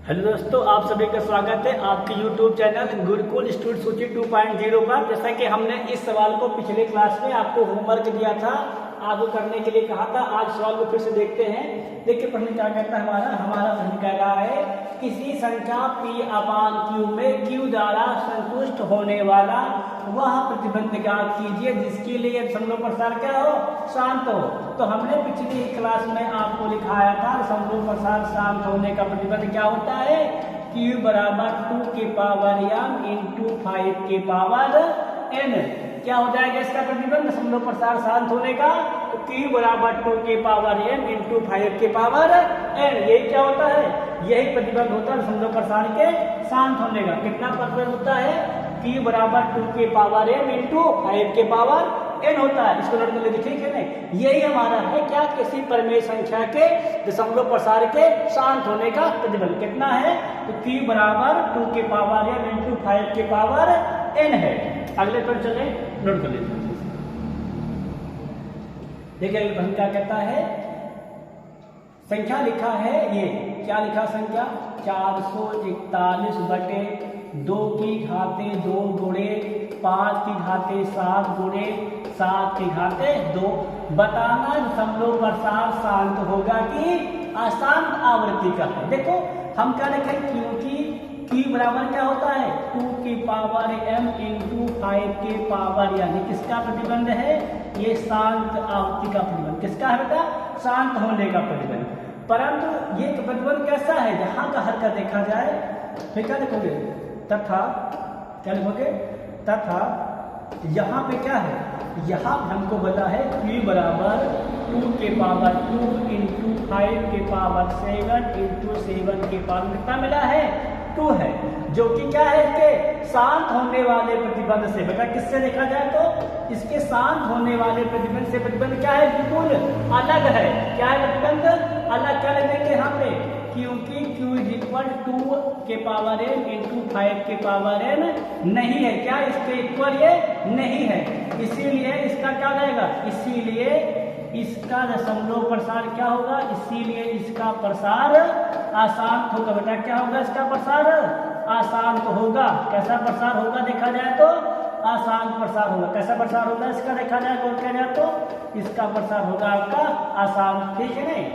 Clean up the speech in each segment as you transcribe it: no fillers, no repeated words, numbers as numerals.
Hello दोस्तों, आप सभी का स्वागत है आपके YouTube चैनल गुरुकुल स्टूडेंट सूची 2.0 पर। जैसा कि हमने इस सवाल को पिछले क्लास में आपको होमवर्क दिया था, आपको करने के लिए कहा था। आज सवाल को फिर से देखते हैं। देखिए प्रश्न क्या कहता है हमारा प्रश्न कह रहा है किसी संख्या P/Q में Q द्वारा संतुष्ट होने वाला वह प्रतिबंध ज्ञात कीजिए जिसके लिए दशमलव प्रसार क्या हो, शांत हो। तो हमने पिछली क्लास में आपको लिखाया था दशमलव प्रसार शांत होने का प्रतिबंध क्या होता है, Q बराबर 2 की पावर m इंटू 5 की पावर n। क्या हो जाएगा इसका प्रतिबंध दशमलव प्रसार शांत होने का, तो Q बराबर 2 की पावर m इंटू 5 की पावर n। यही क्या होता है, यही प्रतिबंध होता है दशमलव प्रसार के शांत होने का। कितना प्रतिबंध होता है, Q बराबर 2 की पावर m इंटू 5 के पावर n होता है। इसको नोट कर ले, ठीक है ना। यही हमारा है क्या, किसी परिमेय संख्या के दशमलव प्रसार के शांत होने का प्रतिबंध कितना है, तो Q बराबर 2 की पावर m इंटू 5 के पावर n है। अगले पर चले, नोट कर लेते हैं। देखिए अगले प्रश्न क्या कहता है, संख्या लिखा है, ये क्या लिखा संख्या 441 बटे 2 की घाते 2 गुणे 5 की घाते 7 गुणे 7 की घाते 2। बताना दशमलव प्रसार शांत होगा कि अशांत आवृत्ति का है। देखो हम क्या लिखें, क्योंकि Q बराबर क्या होता है 2 की पावर m इंटू 5 के पावर, यानी किसका प्रतिबंध है, ये शांत आवृत्ति का प्रतिबंध। किसका है बेटा, शांत होने का प्रतिबंध। परंतु ये प्रतिबंध कैसा है, जहां का हर का देखा जाए फिर क्या लिखोगे, तथा क्या लिखोगे, तथा यहाँ पे क्या है, यहाँ हमको बोला है Q बराबर 2 के पावर 2 इंटू 5 के पावर 7 इंटू 7 के पावर कितना मिला है, 2 है, जो कि क्या है इसके शांत होने वाले प्रतिबंध से। बेटा किससे देखा जाए तो इसके शांत होने वाले प्रतिबंध से प्रतिबंध क्या है, बिल्कुल अलग है। क्या है प्रतिबंध अलग, क्या लिखेंगे यहाँ पे, क्योंकि Q इज इक्वल 2 के पावर n इंटू 5 के पावर n नहीं है। क्या इसके इक्वल ये नहीं है, इसीलिए इसका क्या रहेगा, इसीलिए इसका दशमलव प्रसार क्या होगा, इसीलिए इसका प्रसार अशांत होगा। बेटा क्या होगा, इसका प्रसार अशांत होगा। कैसा प्रसार होगा देखा जाए तो अशांत प्रसार होगा। कैसा प्रसार होगा इसका देखा जाए तो, क्या जाए तो इसका प्रसार होगा आपका अशांत, ठीक है नहीं।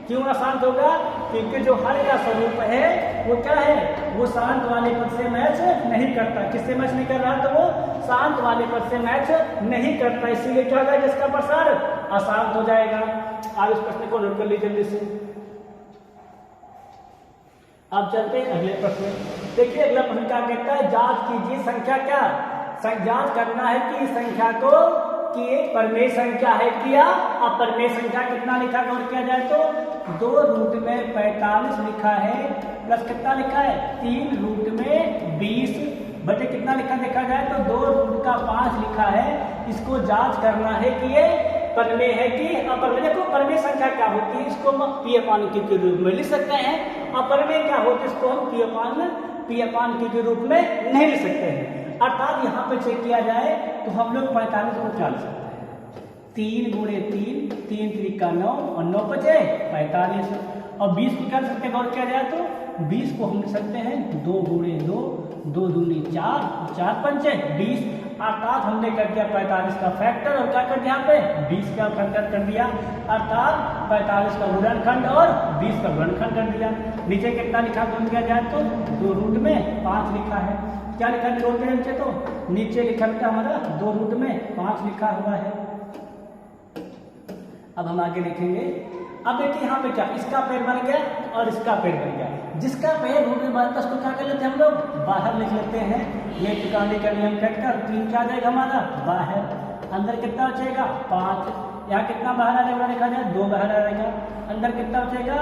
क्यों अशांत होगा, क्योंकि जो हर का स्वरूप है वो क्या है, वो शांत वाले पद से मैच नहीं करता। किससे मैच नहीं कर रहा, तो वो शांत वाले पद से मैच नहीं करता, इसीलिए क्या होगा, इसका प्रसार अशांत हो जाएगा। आप इस प्रश्न को नोट कर लीजिए जल्दी से। अब चलते हैं अगले प्रश्न। देखिए अगला प्रश्न क्या कहता है, जांच कीजिए संख्या क्या, जांच करना है कि संख्या को कि एक परिमेय संख्या है क्या अपरिमेय संख्या। कितना लिखा है, और किया जाए तो 2 रूट में 45 लिखा है, प्लस कितना लिखा है 3 रूट में 20 बटे कितना लिखा देखा जाए तो 2 रूट का 5 लिखा है। इसको जांच करना है कि ये परिमेय है कि अपरिमेय। देखो परिमेय संख्या क्या होती है, इसको हम P/Q के रूप में लिख सकते हैं। अपरिमेय क्या होती है, इसको हम P/Q के रूप में नहीं लिख सकते हैं। अर्थात यहाँ पे चेक किया जाए तो हम लोग 45 को क्या लिख सकते हैं, 3 गुणे 3, 3 त्रिका 9 और 9 बचे 45। और 20 को क्या लिख सकते हैं, और किया जाए तो 20 को हम लिख सकते हैं 2 गुणे 2, 2 दूनी 4, 4 पंचे 20। अर्थात हमने कर दिया 45 का फैक्टर और क्या कर दिया यहाँ पे 20 का फैक्टर कर दिया, अर्थात 45 का गुणनखंड और 20 का गुणनखंड कर दिया। नीचे कितना लिखा गुण किया जाए तो 2 रूट में 5 लिखा है। क्या लिखा है जोड़ के नीचे, तो नीचे लिखा था हमारा 2 रूट में 5 लिखा हुआ है। अब हम आगे लिखेंगे। अब देखिए यहाँ पे क्या, इसका पैर बन गया और इसका पैर बन गया। जिसका पैर रूट में बनता है उसको क्या कर लेते हैं हम लोग, बाहर लिख लेते हैं। ये चुकाने का नियम कटकर 3 क्या आ जाएगा हमारा बाहर, अंदर कितना बचेगा 5। यहाँ कितना बाहर आ जाएगा देखा जाए 2 बाहर आ जाएगा, अंदर कितना बचेगा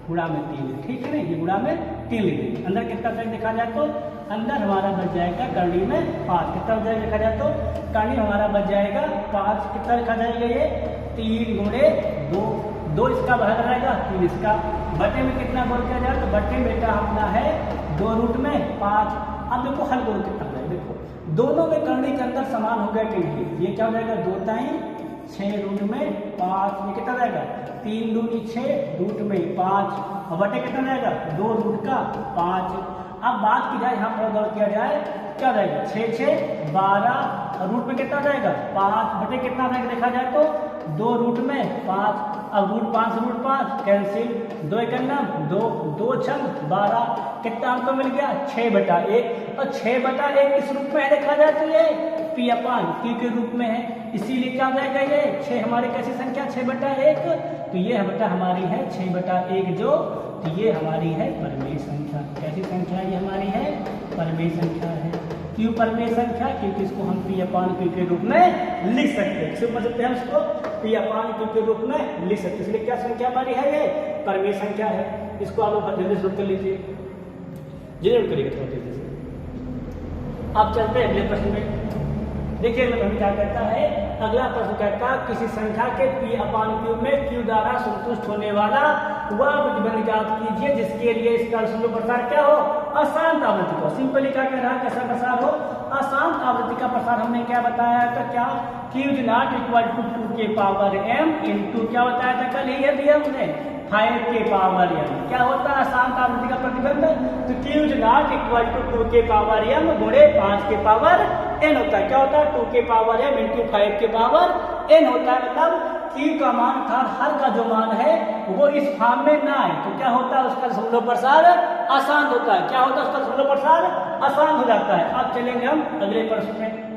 गुणा में 3, ठीक है ना, ये गुणा में 3 लिख देंगे। अंदर कितना बचेगा देखा जाए तो अंदर हमारा बच जाएगा करनी में 5। कितना बच जाएगा देखा जाए तो करनी हमारा बच जाएगा 5। कितना लिखा जाएगा ये 3 गुणे 2, 2 इसका बाहर आएगा 3 इसका। बटे में कितना बोल किया जाए तो बटे में बेटा अपना है 2 रूट में 5। अब देखो हल करो कितना है, देखो दोनों में करनी के अंदर समान हो गया कि नहीं। ये क्या हो जाएगा 2 टाइम 6 रूट में 5, ये कितना जाएगा 3 दूनी 6 रूट में 5 और बटे कितना जाएगा 2 रूट का 5। अब बात की जाए यहाँ पर गौर किया जाए क्या जाएगा 6 6 12 और रूट में कितना जाएगा 5 बटे कितना जाएगा देखा जाए तो 2 रूट में 5। अब रूट 5 कैंसिल 2 1 2 2 6 12 कितना हमको मिल गया 6/1 और 6/1 किस रूप में है देखा जाए तो ये P/Q के रूप में है, इसीलिए क्या जाएगा ये 6 हमारी कैसी संख्या 6/1 तो ये बेटा हमारी है 6/1 जो तो ये हमारी है परमेय संख्या। कैसी संख्या ये हमारी है परमेय संख्या है। क्यों परमेय संख्या क्योंकि इसको हम P/Q के रूप में लिख सकते हैं, समझ सकते हैं हम इसको P/Q के रूप में लिख सकते हैं, इसलिए क्या संख्या हमारी है ये परमेय संख्या है। इसको आप लोग जल्दी से नोट कर लीजिए, जरूर करिएगा थोड़ा जल्दी से। अब चलते हैं अगले प्रश्न में। देखिए हमें क्या कहता है, अगला प्रश्न कहता है किसी संख्या के P/Q में Q द्वारा संतुष्ट होने वाला वह प्रतिबंध ज्ञात कीजिए जिसके लिए इसका संयोग प्रसार क्या हो अशांत आवृत्ति को। सिंपली क्या कह रहा है कैसा प्रसार हो अशांत आवृत्ति का प्रसार। हमने क्या बताया था क्या Q is not equal to 2 के पावर m इंटू क्या बताया था कल ये दिया हमने 5 के पावर m। क्या होता है अशांत आवृत्ति का प्रतिबंध तो Q is not equal to 2 के पावर m गुणे 5 के पावर n होता है। क्या होता है 2 के पावर m इंटू 5 के पावर n होता है। मतलब Q का मान था हर का जो मान है वो इस फॉर्म में ना आए तो क्या होता है उसका समूह प्रसार अशांत होता है। क्या होता है उसका समूह प्रसार अशांत हो जाता है। अब चलेंगे हम अगले प्रश्न में।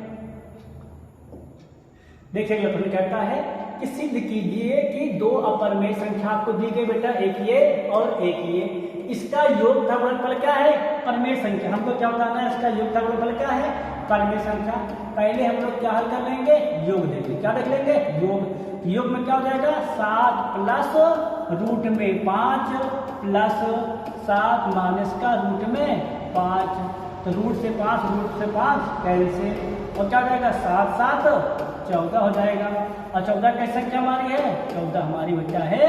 देखिए अगला प्रश्न कहता है कि सिद्ध कीजिए कि 2 अपरमेय संख्या आपको दी गई बेटा एक ये और एक ये, इसका योग का गुणनफल क्या है परमेय संख्या। हमको क्या बताना है इसका योग का गुणनफल क्या है परमेय संख्या। पहले हम लोग क्या हल कर लेंगे योग देंगे, क्या देख लेंगे योग में क्या हो जाएगा 7 प्लस रूट में 5 प्लस 7 माइनस का रूट में 5 तो रूट से 5 कैंसिल और क्या हो जाएगा 7 7 14 हो जाएगा। और 14 कैसी संख्या हमारी है 14 हमारी बच्चा है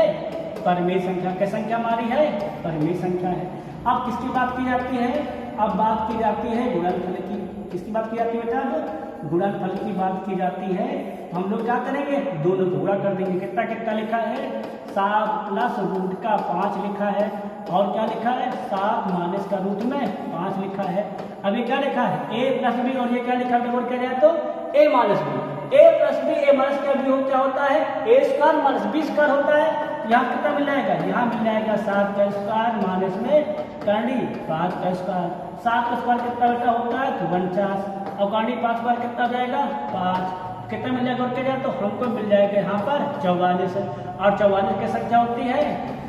परमेय संख्या। क्या संख्या हमारी है परमेय संख्या है। अब किसकी बात की जाती है अब बात की जाती है गुणनफल की। किसकी बात की जाती है बेटा अब गुणनफल की बात की जाती है। हम लोग क्या करेंगे दोनों को गुणा कर देंगे। कितना कितना लिखा है 7 प्लस रूट का 5 लिखा है और क्या लिखा है 7 माइनस का रूट में 5 लिखा है। अभी क्या लिखा है a प्लस बी और ये क्या लिखा है किया जाए तो a minus B. a plus B a minus का बी क्या होता है a square minus B square होता है। यहाँ कितना मिल जाएगा यहाँ मिल जाएगा 7 का स्क्वायर माइनस में करनी 5 का स्क्वायर। 7 का स्क्वायर कितना बेटा होता है तो 49 और करनी 5 स्क्वायर कितना हो जाएगा 5 कितना मिल जाएगा और क्या जाए तो हमको मिल जाएगा यहाँ पर 44 और 44 की संख्या होती है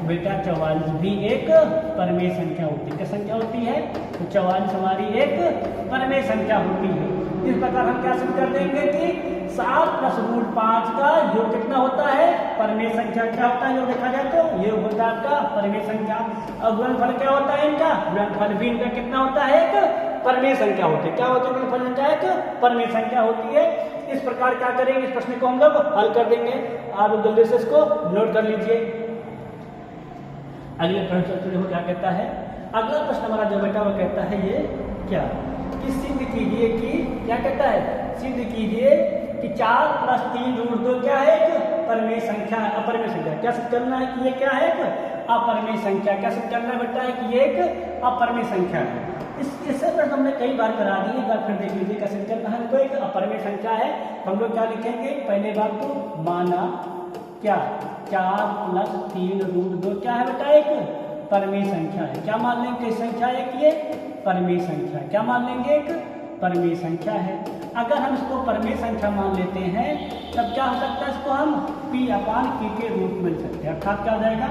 बेटा 44 भी एक परमेय संख्या होती है। क्या संख्या होती है तो 44 हमारी एक परमेय संख्या होती है। इस प्रकार हम क्या सिद्ध कर देंगे कि 7 प्लस रूट 5 का योग कितना होता है परमेय संख्या। क्या होता है योग देखा जाए तो ये होता है आपका परमेय संख्या। और गुणनफल क्या होता है इनका गुणनफल भी इनका कितना होता है एक परमेय संख्या होती है। क्या होती है गुणनफल संख्या एक परमेय संख्या होती है। इस प्रकार क्या करेंगे इस प्रश्न को हम लोग हल कर देंगे। आप जल्दी से इसको नोट कर लीजिए। अगले प्रश्न क्या कहता है अगला प्रश्न हमारा जो बेटा वो कहता है ये क्या कि सिद्ध कीजिए कि क्या कहता है सिद्ध कीजिए कि 4 प्लस 3 रूट 2 क्या है एक परमेय संख्या अपरमेय संख्या। क्या सिद्ध करना है कि ये क्या है एक अपरमेय संख्या। क्या सिद्ध करना बेटा है कि ये एक अपरमेय संख्या है। इससे प्रश्न हमने कई बार करा दिए, एक बार फिर देख लीजिए कैसे करना है। कोई एक अपरमेय संख्या है हम लोग क्या लिखेंगे पहले बात तो माना क्या 4 प्लस 3 रूट 2 क्या है बेटा एक परमेय संख्या है। क्या मान लेंगे किस संख्या है कि ये परमेय संख्या। क्या मान लेंगे एक परमेय संख्या है। अगर हम इसको परमेय संख्या मान लेते हैं तब क्या हो सकता है इसको हम P/Q के रूप में मिल सकते हैं। अर्थात क्या हो जाएगा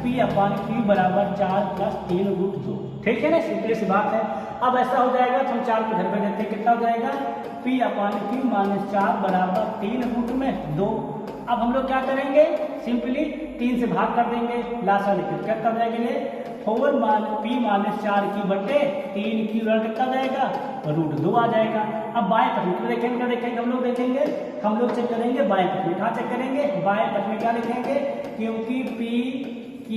P/Q बराबर 4 प्लस 3 रूट 2। ठीक है ना सिंपली सी बात है। अब ऐसा हो जाएगा तो हम 4 को घर पे देते हैं कितना हो जाएगा P/Q माइनस 4 बराबर 3 रूट में 2। अब हम लोग क्या करेंगे सिंपली 3 से भाग कर देंगे लासा लिखे कितना हो जाएगा ये 4 P माइनस 4 की बटे 3 की कितना जाएगा रूट 2 आ जाएगा। अब बाएं पक्ष में देखेंगे क्या देखेंगे हम लोग चेक करेंगे बाएं पक्ष में। कहाँ चेक करेंगे बाएं पक्ष में क्या लिखेंगे क्योंकि P Q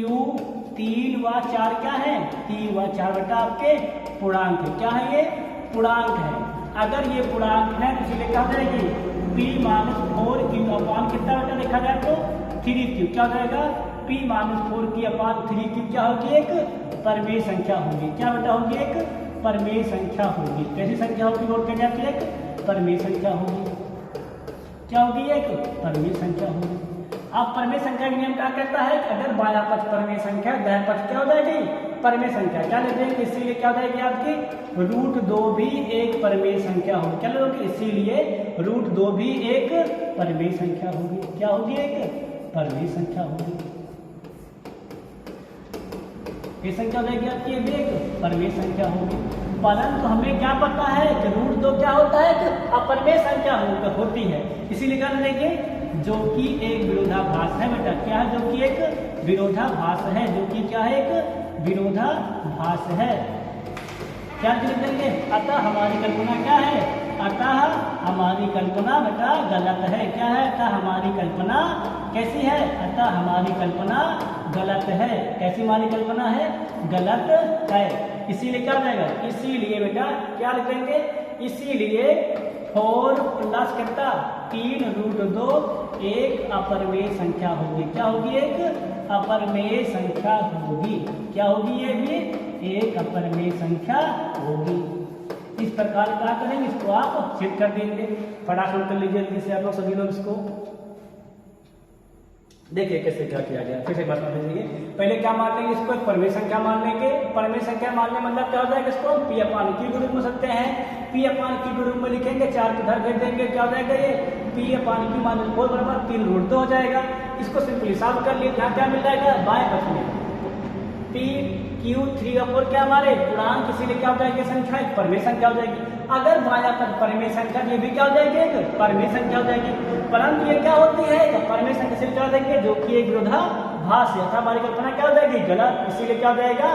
3 व 4 क्या है 3 व 4 बेटा आपके पूर्णांक है। क्या है ये पूर्णांक है। अगर ये पूर्णांक है तो इसलिए क्या हो जाएगी p माइनस 4q अपान कितना बेटा लिखा जाए तो 3q, क्या हो जाएगा p माइनस 4q अपान 3q क्या होगी एक परमेय संख्या होगी। क्या बेटा होगी एक परमेय संख्या होगी। कैसी संख्या होगी बोल के जाती है एक परमेय संख्या होगी। क्या होगी एक परमेय संख्या होगी। अब परमेय संख्या का नियम क्या कहता है कि अगर बायां पक्ष परमेय संख्या दायां पक्ष क्या हो जाएगी परमेय संख्या। क्या लेते हैं इसीलिए क्या हो जाएगी आपकी √2 भी एक परमेय संख्या होगी। क्या लोगे इसीलिए √2 भी एक परमेय संख्या होगी। क्या होगी एक परमेय संख्या होगी। ये संख्या हो जाएगी आपकी ये भी एक परमेय संख्या होगी। परंतु हमें क्या पता है कि √2 क्या होता है कि अपरमेय संख्या होती है। इसीलिए क्या देखिए जो कि एक विरोधाभास है बेटा। क्या है जो कि एक विरोधाभास है। जो कि क्या है एक विरोधाभास है। क्या लिख देंगे अतः हमारी कल्पना क्या है। अतः हमारी कल्पना बेटा गलत है। क्या है अतः हमारी कल्पना कैसी है। अतः हमारी कल्पना गलत है। कैसी हमारी कल्पना है गलत है। इसीलिए क्या हो जाएगा इसीलिए बेटा क्या लिख देंगे इसीलिए 4 प्लस कितना 3√2 एक अपरमेय संख्या होगी। क्या होगी एक अपरमेय संख्या होगी। क्या होगी ये भी एक अपरमेय संख्या होगी। इस प्रकार क्या करेंगे इसको आप सिद्ध कर देंगे। फटाफट कर लीजिए जल्दी से आप लोग सभी लोग इसको देखिए कैसे क्या किया गया। फिर से बता दीजिए पहले क्या मान लेंगे इसको एक परमेय संख्या मान लेंगे। परमेय संख्या मानने मतलब क्या हो जाएगा इसको p अपान q के रूप में सकते हैं। p अपान q के रूप में लिखेंगे 4 को उधर भेज देंगे। क्या हो जाएगा ये p अपान q माइनस 4 बराबर 3√2 हो जाएगा। इसको सिंपली सॉल्व कर लिए। यहाँ क्या मिल जाएगा बाएं पक्ष में p q 3 और 4 क्या हमारे पूर्णांक इसीलिए क्या हो जाएगी संख्या एक परमेय संख्या हो जाएगी। अगर बायां पक्ष परमेय संख्या ये भी क्या हो जाएगी एक परमेय संख्या हो जाएगी। परंतु ये क्या होती है परमेय संख्या से क्या देंगे जो कि एक विरोधाभास है। हमारी कल्पना क्या हो जाएगी गलत। इसीलिए क्या हो जाएगा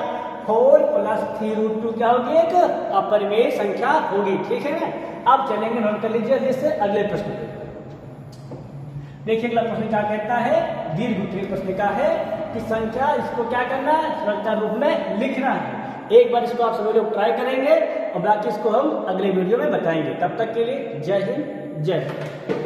4 प्लस 3√2 क्या होगी एक अपरमेय संख्या होगी। ठीक है ना। अब चलेंगे नोट कर लीजिए जैसे अगले प्रश्न पे। देखिए अगला प्रश्न क्या कहता है दीर्घ उत्तरीय प्रश्न का है कि संख्या इसको क्या करना है सुरक्षा रूप में लिखना है। एक बार इसको आप सभी लोग ट्राई करेंगे और बाकी इसको हम अगले वीडियो में बताएंगे। तब तक के लिए जय हिंद जय हिंद।